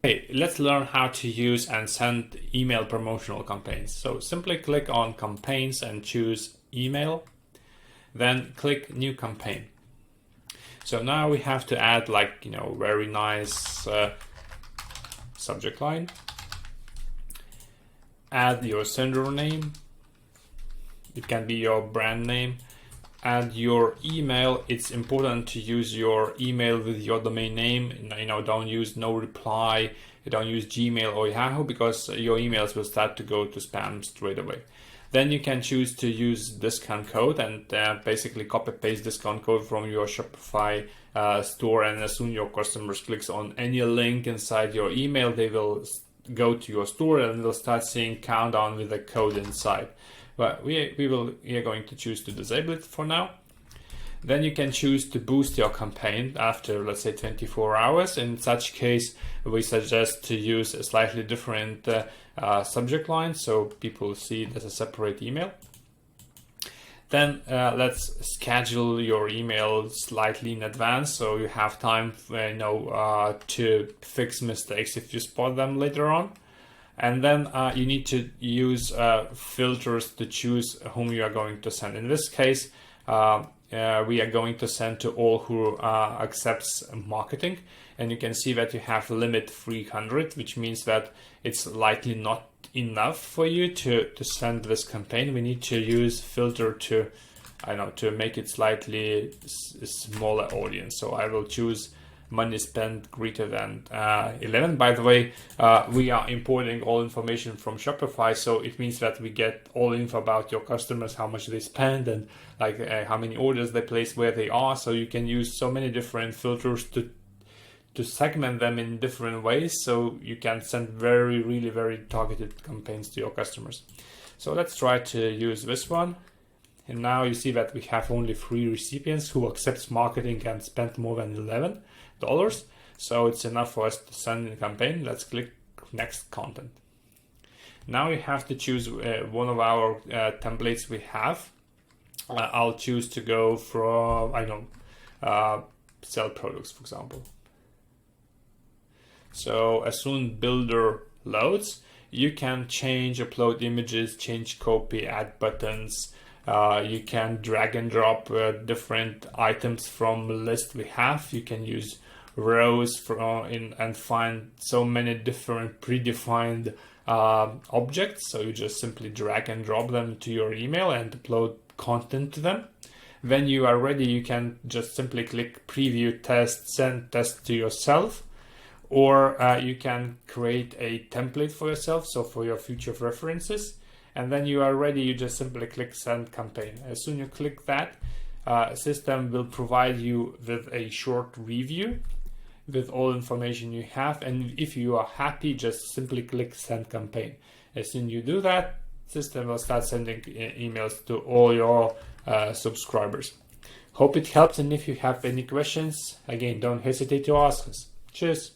Okay, let's learn how to use and send email promotional campaigns. So simply click on campaigns and choose email, then click new campaign. So now we have to add very nice subject line, add your sender name, it can be your brand name, add your email. It's important to use your email with your domain name. Don't use no reply, don't use Gmail or Yahoo, because your emails will start to go to spam straight away. Then you can choose to use discount code and basically copy paste discount code from your Shopify store, and as soon your customers clicks on any link inside your email, they will go to your store and they'll start seeing countdown with the code inside. But we are going to choose to disable it for now. Then you can choose to boost your campaign after, let's say, 24 hours. In such case, we suggest to use a slightly different subject line so people see it as a separate email. Then let's schedule your email slightly in advance so you have time to fix mistakes if you spot them later on. And then you need to use filters to choose whom you are going to send. In this case, we are going to send to all who accepts marketing. And you can see that you have limit 300, which means that it's likely not enough for you to send this campaign. We need to use filter to make it slightly smaller audience. So I will choose money spent greater than 11. By the way, we are importing all information from Shopify, so it means that we get all info about your customers, how much they spend, and how many orders they place, where they are. So you can use so many different filters to segment them in different ways, so you can send really very targeted campaigns to your customers. So let's try to use this one. And now you see that we have only 3 recipients who accepts marketing and spent more than $11. So it's enough for us to send a campaign. Let's click next content. Now you have to choose one of our templates we have. I'll choose to go from, sell products, for example. So as soon builder loads, you can change, upload images, change copy, add buttons. You can drag and drop different items from the list we have. You can use rows and find so many different predefined objects. So you just simply drag and drop them to your email and upload content to them. When you are ready, you can just simply click preview, test, send test to yourself. Or you can create a template for yourself, so for your future references. And then you are ready, you just simply click send campaign. As soon as you click that, system will provide you with a short review with all information you have. And if you are happy, just simply click send campaign. As soon as you do that, system will start sending emails to all your subscribers. Hope it helps. And if you have any questions, again, don't hesitate to ask us. Cheers.